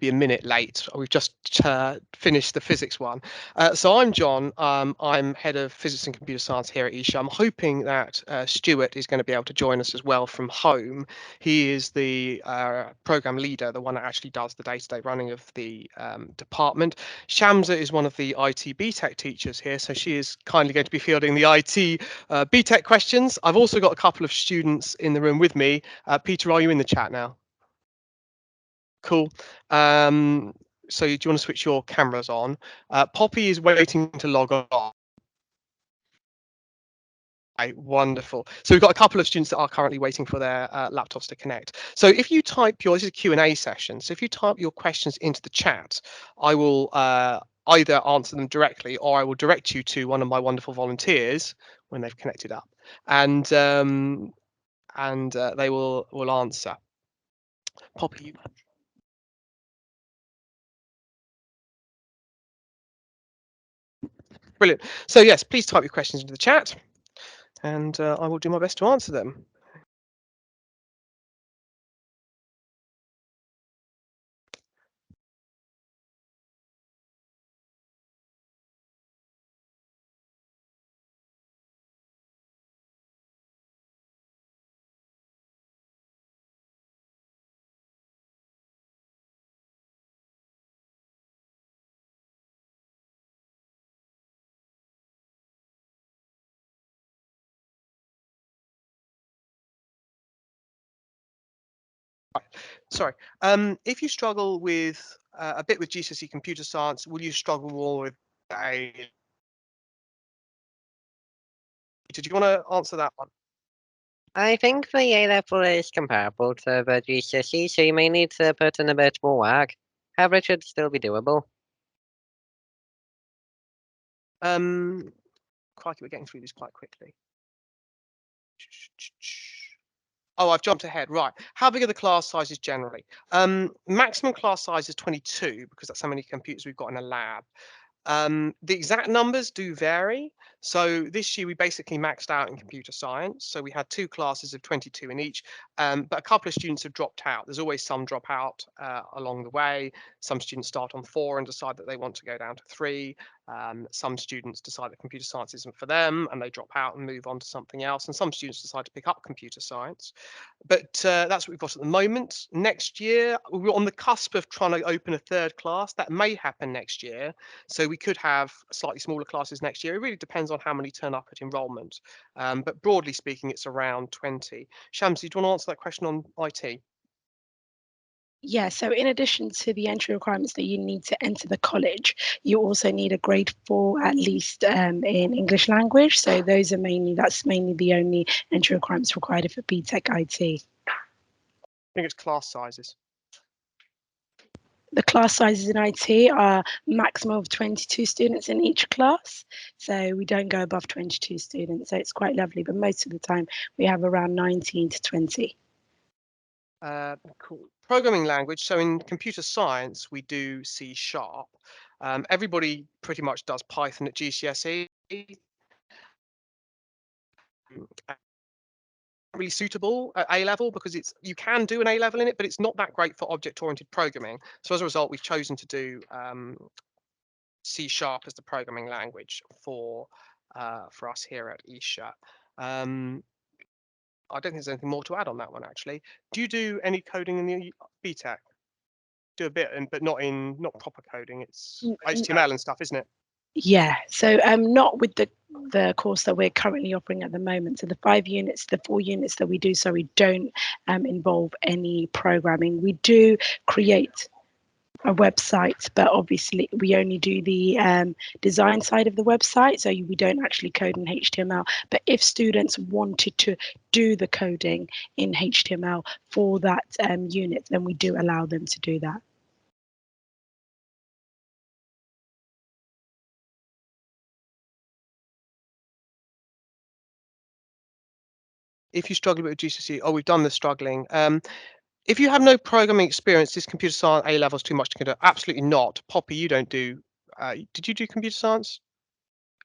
maybe a minute late. We've just finished the physics one. So I'm John. I'm head of physics and computer science here at Esher. I'm hoping that Stuart is going to be able to join us as well from home. He is the program leader, the one that actually does the day-to-day running of the department. Shamsa is one of the IT BTEC teachers here, so she is kindly going to be fielding the IT BTEC questions. I've also got a couple of students in the room with me. Peter, are you in the chat now? Cool. So do you want to switch your cameras on? Poppy is waiting to log on. Right, wonderful. So we've got a couple of students that are currently waiting for their laptops to connect. So if you type this is a Q&A session. So if you type your questions into the chat, I will either answer them directly or I will direct you to one of my wonderful volunteers when they've connected up, and they will answer. Poppy. Brilliant. So yes, please type your questions into the chat, and I will do my best to answer them. Sorry. If you struggle with a bit with GCSE computer science, will you struggle more with a? Did you want to answer that one? I think the A level is comparable to the GCSE, so you may need to put in a bit more work. However, it should still be doable. Crikey, we're getting through this quite quickly. Oh, I've jumped ahead. Right. How big are the class sizes generally? Maximum class size is 22 because that's how many computers we've got in a lab. The exact numbers do vary. So this year we basically maxed out in computer science. So we had 2 classes of 22 in each, but a couple of students have dropped out. There's always some drop out along the way. Some students start on 4 and decide that they want to go down to 3. Some students decide that computer science isn't for them and they drop out and move on to something else. And some students decide to pick up computer science. But that's what we've got at the moment. Next year, we're on the cusp of trying to open a 3rd class. That may happen next year. So we could have slightly smaller classes next year. It really depends on how many turn up at enrolment. But broadly speaking, it's around 20. Shamsi, do you want to answer that question on IT? Yeah, so in addition to the entry requirements that you need to enter the college, you also need a grade 4 at least in English language. So that's mainly the only entry requirements required for BTEC IT. I think it's class sizes. The class sizes in IT are maximum of 22 students in each class. So we don't go above 22 students. So it's quite lovely, but most of the time we have around 19 to 20. Cool. Programming language. So in computer science, we do C#. Everybody pretty much does Python at GCSE. Really suitable at A level because you can do an A level in it, but it's not that great for object-oriented programming. So as a result, we've chosen to do C# as the programming language for us here at Esher. I don't think there's anything more to add on that one actually. Do you do any coding in the BTEC? Do a bit, but not proper coding. It's HTML and stuff, isn't it? Yeah, so not with the course that we're currently offering at the moment. So the 4 units that we do, so we don't involve any programming. We do create a website, but obviously we only do the design side of the website, so we don't actually code in HTML. But if students wanted to do the coding in HTML for that unit, then we do allow them to do that. If you struggle with GCSE, we've done the struggling. If you have no programming experience, is computer science A levels too much to consider? Absolutely not. Poppy, you don't do. Did you do computer science?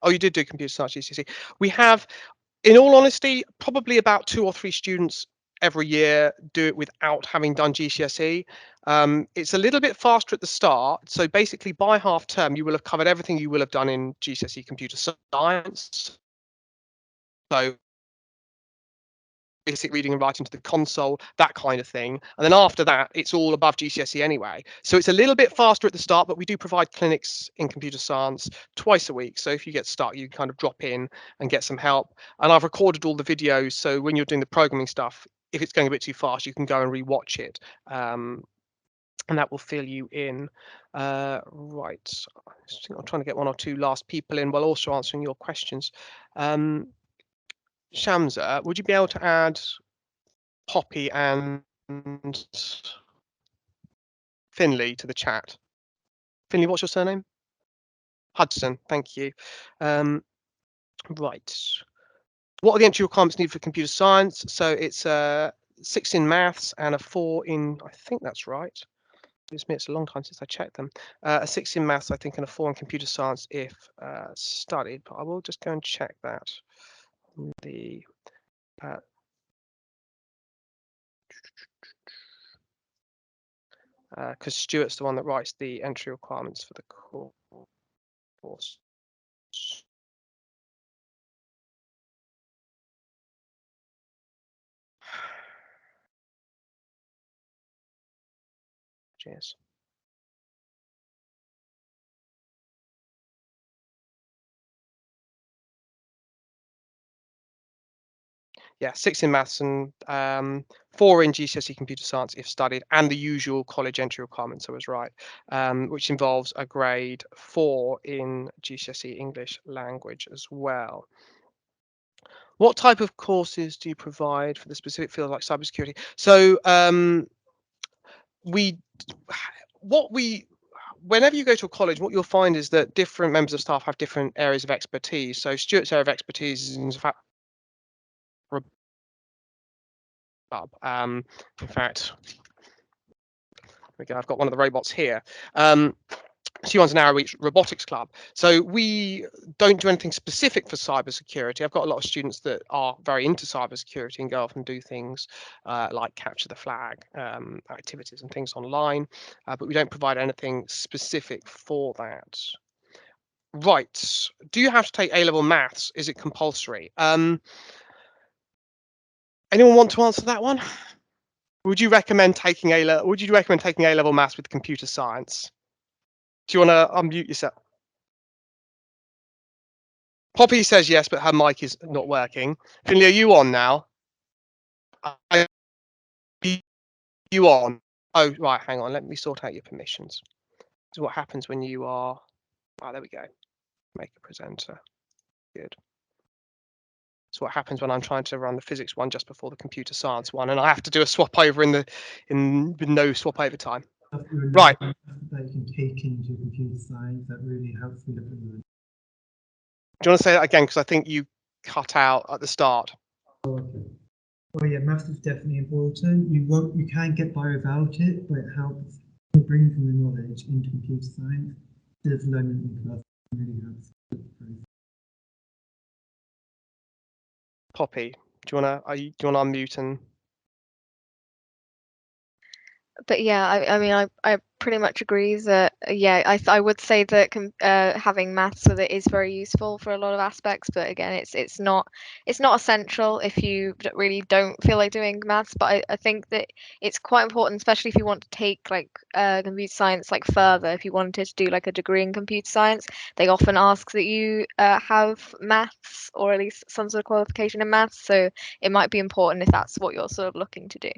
Oh, you did do computer science GCSE. We have, in all honesty, probably about 2 or 3 students every year do it without having done GCSE. It's a little bit faster at the start. So basically by half term, you will have covered everything you will have done in GCSE computer science. So basic reading and writing to the console, that kind of thing. And then after that, it's all above GCSE anyway. So it's a little bit faster at the start, but we do provide clinics in computer science twice a week. So if you get stuck, you kind of drop in and get some help. And I've recorded all the videos. So when you're doing the programming stuff, if it's going a bit too fast, you can go and rewatch it. And that will fill you in. Right. I'm trying to get one or two last people in while also answering your questions. Shamsa, would you be able to add Poppy and Finley to the chat? Finley, what's your surname? Hudson, thank you. Right. What are the entry requirements needed for computer science? So it's a 6 in maths and a 4 in, I think that's right. It's a long time since I checked them. A 6 in maths, I think, and a 4 in computer science if studied. But I will just go and check that. The because Stuart's the one that writes the entry requirements for the course. Cheers. Yeah, 6 in maths and 4 in GCSE computer science if studied, and the usual college entry requirements, I was right, which involves a grade 4 in GCSE English language as well. What type of courses do you provide for the specific field like cybersecurity? So whenever you go to a college, what you'll find is that different members of staff have different areas of expertise. So Stuart's area of expertise is in fact in fact, I've got one of the robots here. She runs an Arrowreach robotics club. So we don't do anything specific for cybersecurity. I've got a lot of students that are very into cybersecurity and go off and do things like capture the flag activities and things online, but we don't provide anything specific for that. Right. Do you have to take A-level maths? Is it compulsory? Anyone want to answer that one? Would you recommend taking A-level maths with computer science? Do you want to unmute yourself? Poppy says yes, but her mic is not working. Finley, are you on now? You on? Oh, right, hang on. Let me sort out your permissions. This is what happens when you are... Oh, there we go. Make a presenter. Good. It's what happens when I'm trying to run the physics one just before the computer science one, and I have to do a swap over with no swap over time. Right. That you can take into computer science that really helps with the. Do you want to say that again? Because I think you cut out at the start. Oh, okay. Well, yeah, maths is definitely important. You can't get by without it, but it helps bring the knowledge into computer science. There's learning in class really helps. Poppy, do you want to unmute and? But yeah, I mean, I pretty much agree that yeah, I would say that having maths with it is very useful for a lot of aspects. But again, it's not essential if you really don't feel like doing maths. But I think that it's quite important, especially if you want to take like computer science like further. If you wanted to do like a degree in computer science, they often ask that you have maths or at least some sort of qualification in maths. So it might be important if that's what you're sort of looking to do.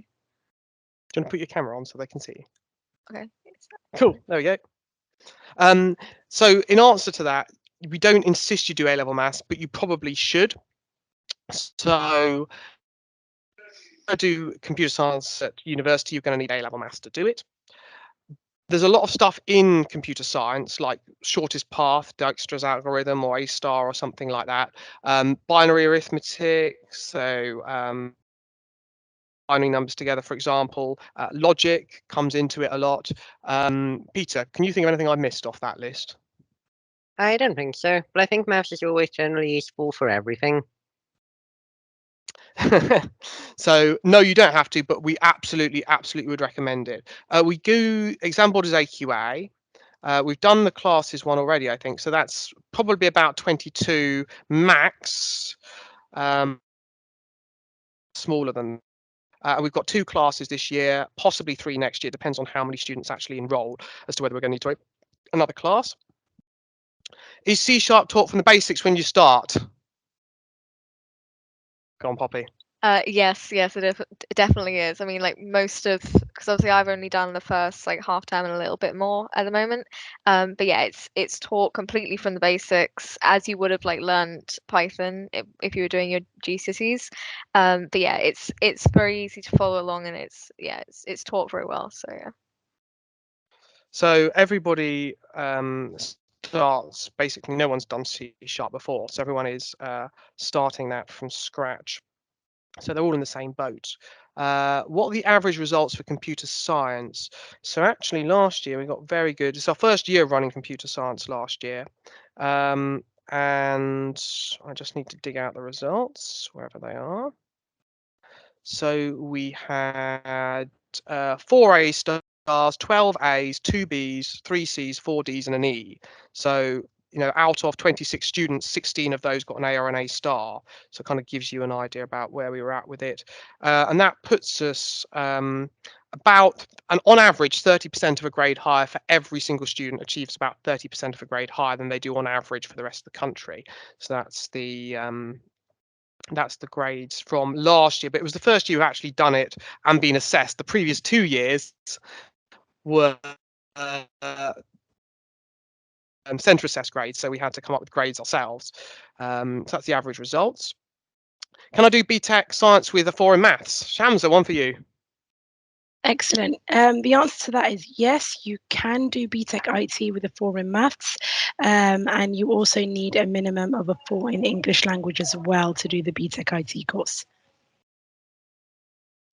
Do you want to put your camera on so they can see you? Okay. Cool. There we go. So in answer to that, we don't insist you do A-level maths, but you probably should. So to do computer science at university, you're going to need A-level maths to do it. There's a lot of stuff in computer science, like shortest path, Dijkstra's algorithm, or A-star, or something like that. Binary arithmetic, so binary numbers together, for example. Logic comes into it a lot. Peter, can you think of anything I missed off that list? I don't think so, but I think maths is always generally useful for everything. So no, you don't have to, but we absolutely would recommend it. We do exam board is AQA. We've done the classes one already, I think, so that's probably about 22 max, smaller than. We've got 2 classes this year, possibly 3 next year. Depends on how many students actually enroll as to whether we're going to need to open another class. Is C# taught from the basics when you start? Go on, Poppy. Yes, it definitely is. I mean, like most of, because obviously I've only done the first like half term and a little bit more at the moment. But yeah, it's taught completely from the basics as you would have like learned Python if you were doing your GCSEs. But yeah, it's very easy to follow along, and it's taught very well. So yeah. So everybody starts, basically no one's done C# before, so everyone is starting that from scratch. So they're all in the same boat. What are the average results for computer science? So actually last year we got very good. It's our first year running computer science last year. And I just need to dig out the results wherever they are. So we had 4 A stars, 12 A's, 2 B's, 3 C's, 4 D's, and an E. So, you know, out of 26 students, 16 of those got an A or an A star. So it kind of gives you an idea about where we were at with it. And that puts us about, and on average, 30% of a grade higher for every single student achieves about 30% of a grade higher than they do on average for the rest of the country. So that's the grades from last year, but it was the first year we've actually done it and been assessed. The previous 2 years were centre assessed grades, so we had to come up with grades ourselves. So that's the average results. Can I do BTEC science with a 4 in maths? Shamsa, one for you. Excellent. The answer to that is yes, you can do BTEC IT with a 4 in maths, and you also need a minimum of a 4 in English language as well to do the BTEC IT course.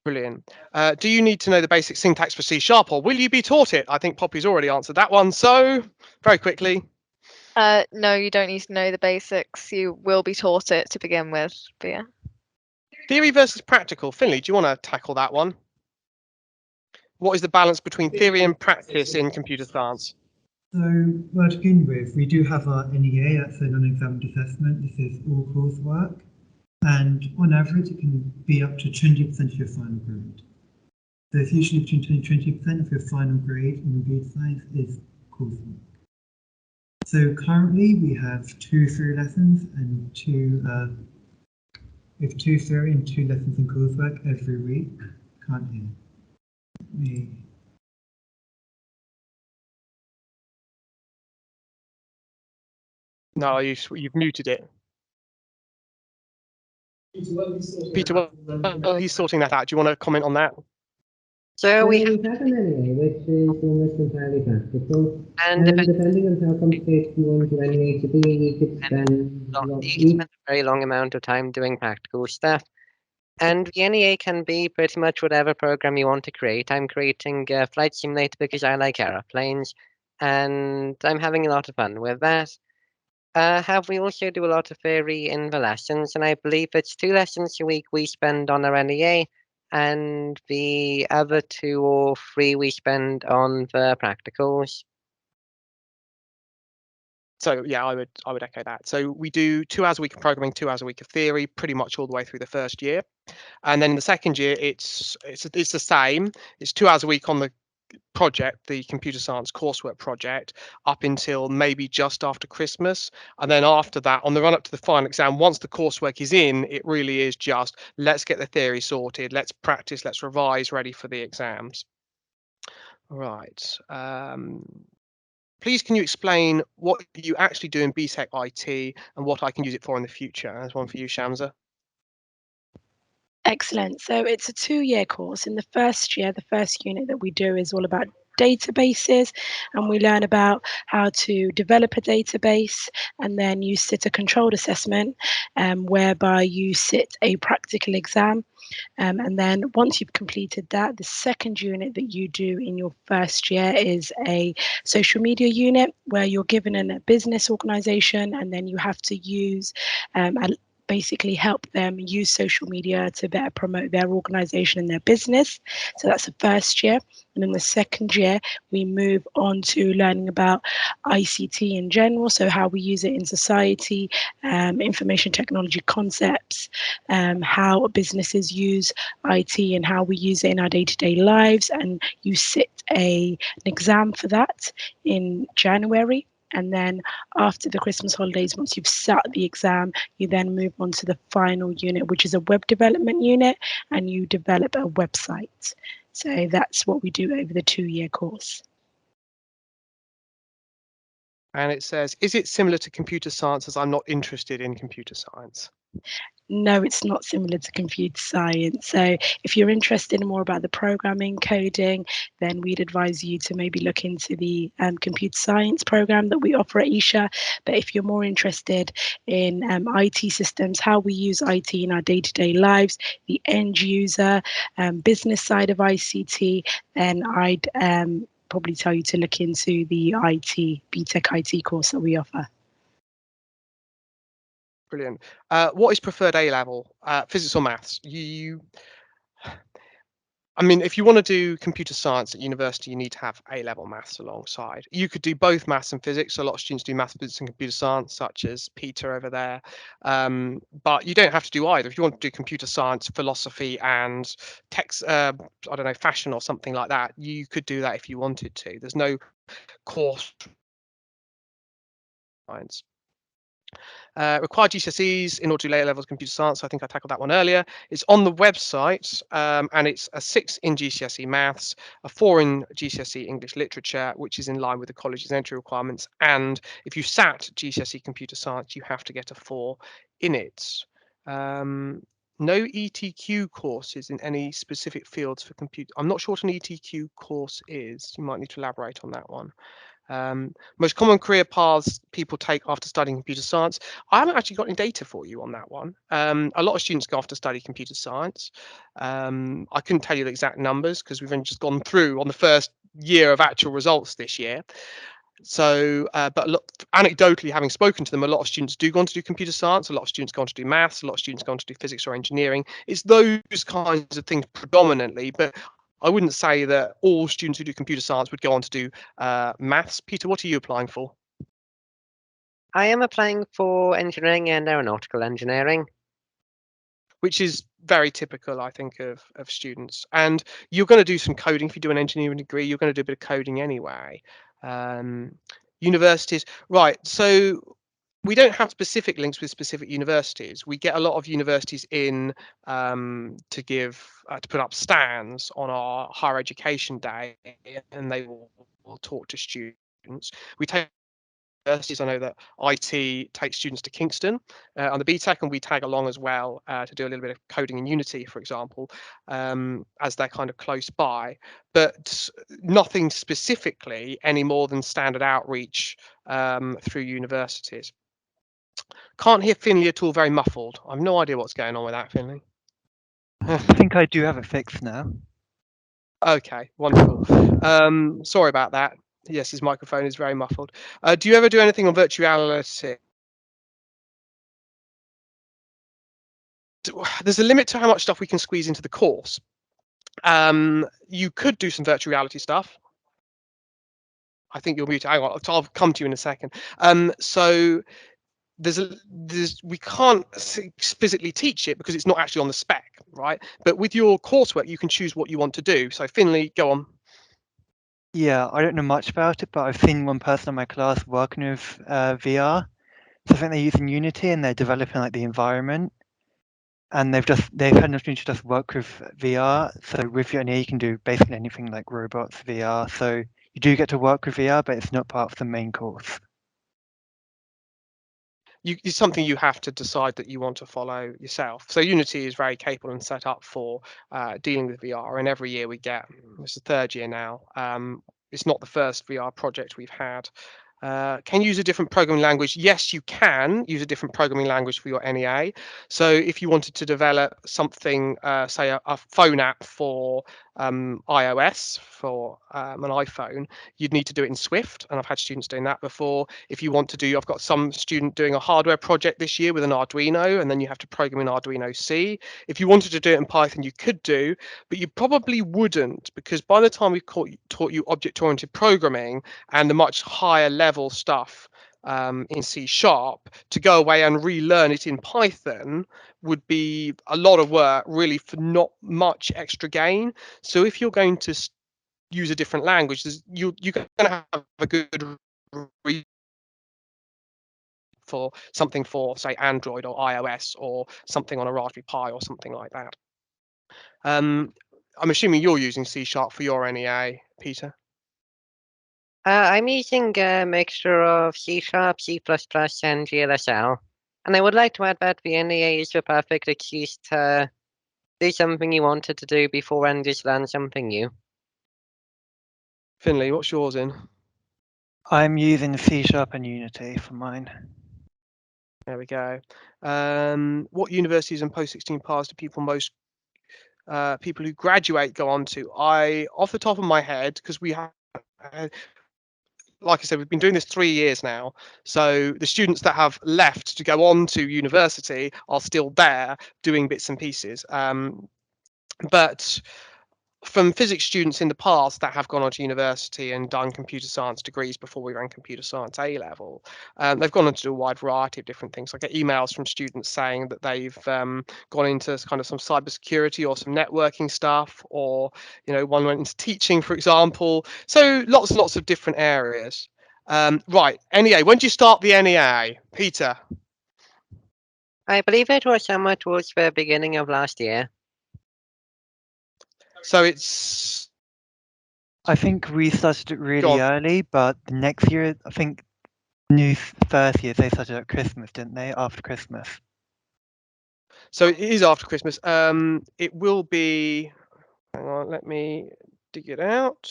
Brilliant. Do you need to know the basic syntax for C# or will you be taught it? I think Poppy's already answered that one, so very quickly. No, you don't need to know the basics. You will be taught it to begin with. But yeah. Theory versus practical. Finley, do you want to tackle that one? What is the balance between theory and practice in computer science? So, well, to begin with, we do have our NEA, that's a non-examined assessment. This is all coursework. And on average, it can be up to 20% of your final grade. So it's usually between 20 and 20% of your final grade in computer science is coursework. So currently we have 2 theory lessons and 2 theory and 2 lessons in coursework every week. Can't hear me. No, you've muted it. Peter, well, he's sorting that out. Do you want to comment on that? So we have have an NEA, which is almost entirely practical. and Depending on how complicated you want your NEA to be, you could spend you spend a very long amount of time doing practical stuff. And the NEA can be pretty much whatever program you want to create. I'm creating a flight simulator because I like aeroplanes, and I'm having a lot of fun with that. We also do a lot of theory in the lessons, and I believe it's 2 lessons a week we spend on our NEA, and the other 2 or 3 we spend on the practicals. So yeah, I would echo that. So we do 2 hours a week of programming, 2 hours a week of theory, pretty much all the way through the first year, and then in the second year it's the same. It's 2 hours a week on the project, the computer science coursework project, up until maybe just after Christmas, and then after that, on the run up to the final exam, once the coursework is in, it really is just let's get the theory sorted, let's practice, let's revise, ready for the exams. All right. Please, can you explain what you actually do in BTEC IT and what I can use it for in the future? There's one for you, Shamsa. Excellent. So it's a 2-year course. In the first year, the first unit that we do is all about databases, and we learn about how to develop a database, and then you sit a controlled assessment whereby you sit a practical exam. And then once you've completed that, the second unit that you do in your first year is a social media unit where you're given a business organization, and then you have to use basically help them use social media to better promote their organisation and their business. So that's the first year. And then the second year, we move on to learning about ICT in general, so how we use it in society, information technology concepts, how businesses use IT and how we use it in our day-to-day lives. And you sit an exam for that in January. And then after the Christmas holidays, once you've sat the exam, you then move on to the final unit, which is a web development unit, and you develop a website. So that's what we do over the 2-year course. And it says, is it similar to computer science, as I'm not interested in computer science? No, it's not similar to computer science. So if you're interested in more about the programming, coding, then we'd advise you to maybe look into the computer science program that we offer at Isha. But if you're more interested in IT systems, how we use IT in our day-to-day lives, the end user, business side of ICT, then I'd probably tell you to look into the BTEC IT course that we offer. Brilliant. What is preferred A level, physics or maths? I mean, if you want to do computer science at university, you need to have A level maths alongside. You could do both maths and physics. So a lot of students do maths, physics, and computer science, such as Peter over there. But you don't have to do either. If you want to do computer science, philosophy, and text, I don't know, fashion or something like that, you could do that if you wanted to. There's no course science. Required GCSEs in order to do later levels of computer science. I think I tackled that one earlier. It's on the website, and it's a 6 in GCSE maths, a 4 in GCSE English literature, which is in line with the college's entry requirements. And if you sat GCSE computer science, you have to get a 4 in it. No ETQ courses in any specific fields for computer. I'm not sure what an ETQ course is. You might need to elaborate on that one. Most common career paths people take after studying computer science. I haven't actually got any data for you on that one. A lot of students go off to study computer science. I couldn't tell you the exact numbers because we've only just gone through on the first year of actual results this year. So, but look, anecdotally, having spoken to them, a lot of students do go on to do computer science. A lot of students go on to do maths. A lot of students go on to do physics or engineering. It's those kinds of things predominantly, but I wouldn't say that all students who do computer science would go on to do maths. Peter, what are you applying for? I am applying for engineering and aeronautical engineering. Which is very typical, I think, of students. And you're going to do some coding. If you do an engineering degree, you're going to do a bit of coding anyway. Universities, right, so we don't have specific links with specific universities. We get a lot of universities in to put up stands on our higher education day, and they will talk to students. We take universities. I know that IT takes students to Kingston on the BTEC, and we tag along as well to do a little bit of coding in Unity, for example, as they're kind of close by, but nothing specifically any more than standard outreach through universities. Can't hear Finley at all, very muffled. I've no idea what's going on with that, Finley. I think I do have it fixed now. Okay, wonderful. Sorry about that. Yes, his microphone is very muffled. Do you ever do anything on virtuality? There's a limit to how much stuff we can squeeze into the course. You could do some virtual reality stuff. I think you're muted. Hang on, I'll come to you in a second. So we can't physically teach it because it's not actually on the spec, right? But with your coursework, you can choose what you want to do. So Finley, go on. Yeah, I don't know much about it, but I've seen one person in my class working with VR. So I think they're using Unity and they're developing like the environment. And they've had an opportunity to just work with VR. So with Unity, you can do basically anything like robots, VR. So you do get to work with VR, but it's not part of the main course. It's something you have to decide that you want to follow yourself. So Unity is very capable and set up for dealing with VR, and every year we get, it's the 3rd year now, it's not the first VR project we've had. Can you use a different programming language? Yes, you can use a different programming language for your NEA. So if you wanted to develop something, say a phone app for iOS for an iPhone, you'd need to do it in Swift, and I've had students doing that before. If you want to do, I've got some student doing a hardware project this year with an Arduino, and then you have to program in Arduino C. If you wanted to do it in Python, you could do, but you probably wouldn't, because by the time we've taught you object-oriented programming and the much higher level stuff in C#, to go away and relearn it in Python would be a lot of work, really, for not much extra gain. So if you're going to use a different language, you're going to have a good reason for something for, say, Android or iOS, or something on a Raspberry Pi or something like that. I'm assuming you're using C# for your NEA, Peter. I'm using a mixture of C#, C++, and GLSL. And I would like to add that the NEA is the perfect excuse to do something you wanted to do before and just learn something new. Finley, what's yours in? I'm using C# and Unity for mine. There we go. What universities and post-16 paths do people who graduate go on to? Off the top of my head, because we have, like I said, we've been doing this 3 years now. So the students that have left to go on to university are still there doing bits and pieces. But from physics students in the past that have gone on to university and done computer science degrees before we ran computer science A level, they've gone on to do a wide variety of different things. I get emails from students saying that they've gone into kind of some cybersecurity or some networking stuff, or one went into teaching, for example. So lots and lots of different areas. Right, NEA. When did you start the NEA, Peter? I believe it was somewhere towards the beginning of last year. So it's I think we started it Go really on. early, but the next year, I think new first year, they started at Christmas, didn't they? After Christmas. So it is after Christmas. It will be. Hang on, let me dig it out.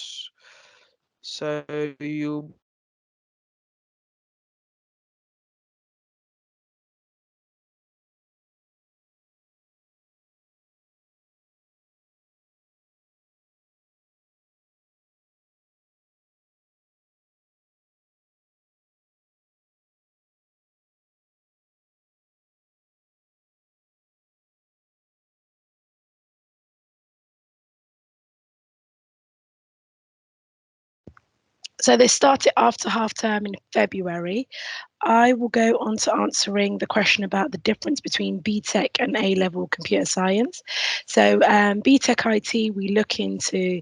So you. So they started after half term in February. I will go on to answering the question about the difference between BTEC and A-level computer science. So BTEC IT, we look into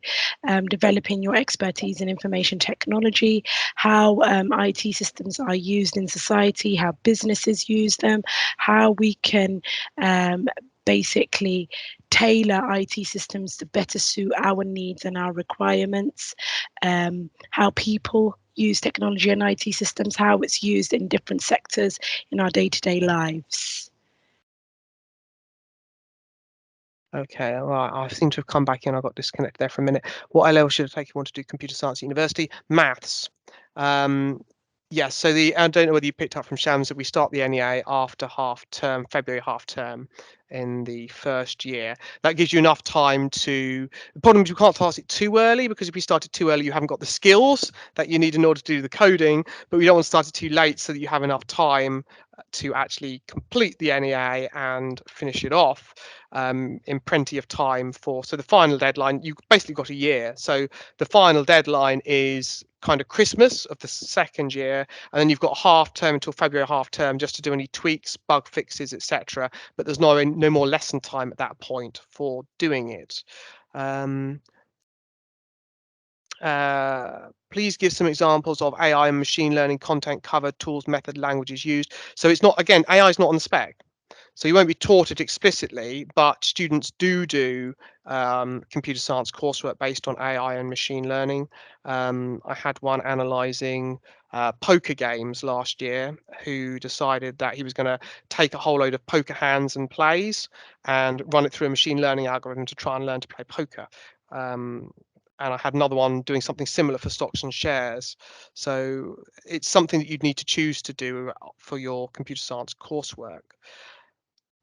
developing your expertise in information technology, how IT systems are used in society, how businesses use them, how we can basically tailor IT systems to better suit our needs and our requirements, how people use technology and IT systems, how it's used in different sectors in our day-to-day lives. Okay, all right. I seem to have come back in. I got disconnected there for a minute. What A level should I take if you want to do computer science at university? Maths. Yes, so I don't know whether you picked up from Shams that we start the NEA after half term, February half term in the first year. That gives you enough time to. The problem is you can't start it too early, because if you start it too early, you haven't got the skills that you need in order to do the coding. But we don't want to start it too late so that you have enough time to actually complete the NEA and finish it off in plenty of time for. So the final deadline, you basically got a year. So the final deadline is kind of Christmas of the second year, and then you've got half term until February half term just to do any tweaks, bug fixes, etc. But there's no more lesson time at that point for doing it. Please give some examples of AI and machine learning content covered, tools, method, languages used. So it's not, again, AI is not on the spec. So you won't be taught it explicitly, but students do computer science coursework based on AI and machine learning. I had one analysing poker games last year, who decided that he was going to take a whole load of poker hands and plays and run it through a machine learning algorithm to try and learn to play poker. And I had another one doing something similar for stocks and shares. So it's something that you'd need to choose to do for your computer science coursework.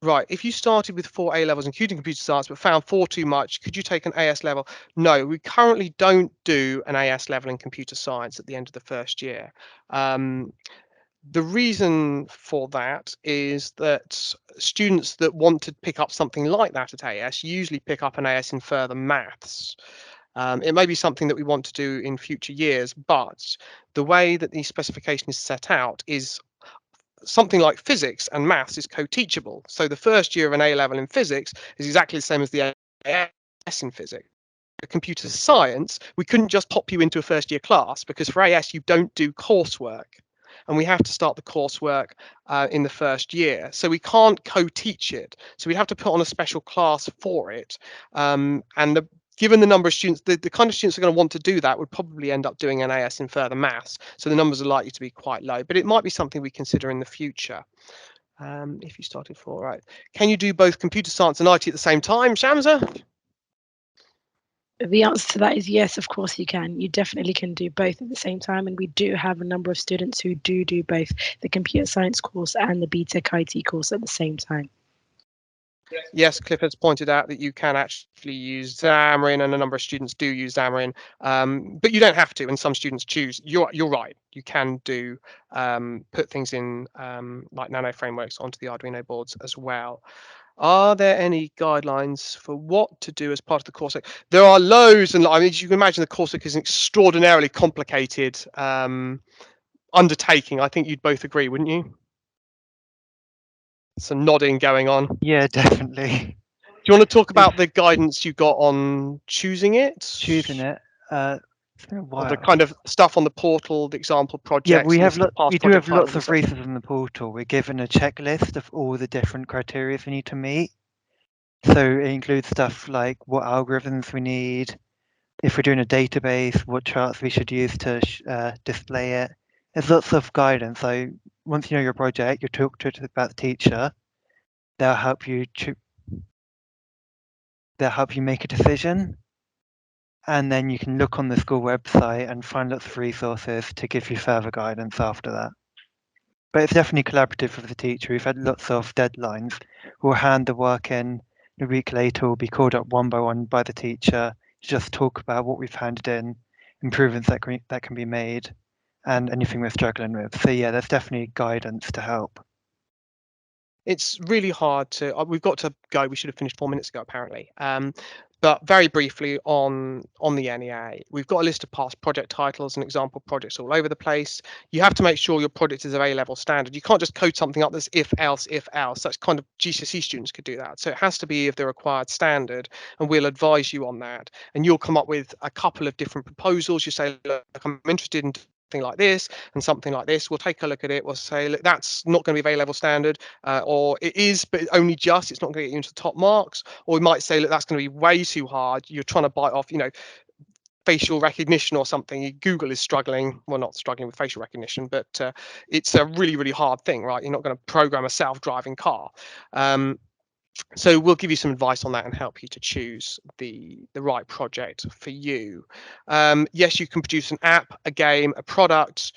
Right, if you started with 4 A levels, including computer science, but found 4 too much, could you take an AS level? No, we currently don't do an AS level in computer science at the end of the first year. The reason for that is that students that want to pick up something like that at AS usually pick up an AS in further maths. It may be something that we want to do in future years, but the way that the specification is set out is something like physics and maths is co-teachable. So the first year of an A level in physics is exactly the same as the AS in physics. For computer science, we couldn't just pop you into a first year class because for AS you don't do coursework. And we have to start the coursework in the first year. So we can't co-teach it. So we'd have to put on a special class for it. Given the number of students, the kind of students who are going to want to do that would probably end up doing an AS in further maths. So the numbers are likely to be quite low, but it might be something we consider in the future. If you started for, right. Can you do both computer science and IT at the same time, Shamsa? The answer to that is yes, of course you can. You definitely can do both at the same time. And we do have a number of students who do both the computer science course and the BTEC IT course at the same time. Yes, Clifford's pointed out that you can actually use Xamarin, and a number of students do use Xamarin, but you don't have to, and some students choose. You're right. You can do put things in like nano frameworks onto the Arduino boards as well. Are there any guidelines for what to do as part of the coursework? There are loads, and I mean, you can imagine the coursework is an extraordinarily complicated undertaking. I think you'd both agree, wouldn't you? Some nodding going on. Yeah, definitely. Do you want to talk about the guidance you got on choosing it? Choosing it. It's been a Or the while. kind of stuff on the portal, the example projects. Yeah, we have list of past we do project have lots titles and of stuff. resources in the portal. We're given a checklist of all the different criteria we need to meet. So it includes stuff like what algorithms we need, if we're doing a database, what charts we should use to display it. There's lots of guidance. So once you know your project, you talk to it about the teacher. They'll help you make a decision, and then you can look on the school website and find lots of resources to give you further guidance after that. But it's definitely collaborative with the teacher. We've had lots of deadlines. We'll hand the work in. A week later, we'll be called up one by one by the teacher to just talk about what we've handed in, improvements that can be made, and anything we're struggling with. So yeah, there's definitely guidance to help. It's really hard to. We've got to go. We should have finished 4 minutes ago, apparently. But very briefly on the NEA, we've got a list of past project titles and example projects all over the place. You have to make sure your project is of A-level standard. You can't just code something up that's if else. That's kind of GCSE students could do that. So it has to be of the required standard, and we'll advise you on that. And you'll come up with a couple of different proposals. You say, look, I'm interested in something like this and something like this. We'll take a look at it. We'll say, look, that's not going to be of A-level standard, or it is, but only just. It's not going to get you into the top marks. Or we might say, look, that's going to be way too hard. You're trying to bite off, facial recognition or something. Google is struggling. Well, not struggling with facial recognition, but it's a really, really hard thing, right? You're not going to program a self-driving car. So we'll give you some advice on that and help you to choose the right project for you. Yes, you can produce an app, a game, a product.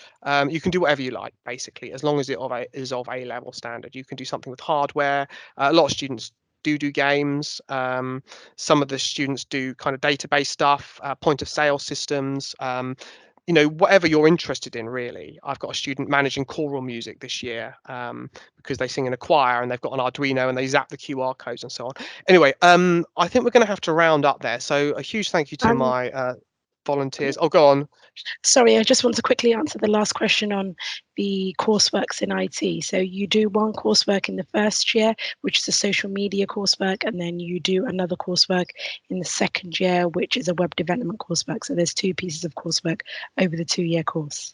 You can do whatever you like, basically, as long as it is of A-level standard. You can do something with hardware. A lot of students do games. Some of the students do kind of database stuff, point of sale systems. Whatever you're interested in, really. I've got a student managing choral music this year because they sing in a choir and they've got an Arduino and they zap the QR codes and so on. Anyway, I think we're going to have to round up there. So a huge thank you to my volunteers. Oh, go on. Sorry, I just want to quickly answer the last question on the courseworks in IT. So you do one coursework in the first year, which is a social media coursework, and then you do another coursework in the second year, which is a web development coursework. So there's 2 pieces of coursework over the 2-year course.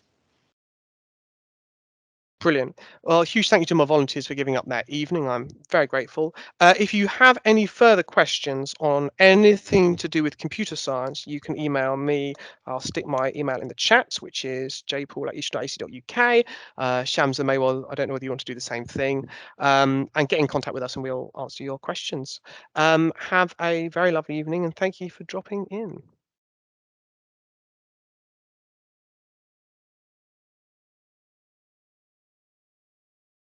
Brilliant. Well, huge thank you to my volunteers for giving up that evening. I'm very grateful. If you have any further questions on anything to do with computer science, you can email me. I'll stick my email in the chat, which is jpaul@east.ac.uk. Shamsa may well, I don't know whether you want to do the same thing, and get in contact with us and we'll answer your questions. Have a very lovely evening and thank you for dropping in.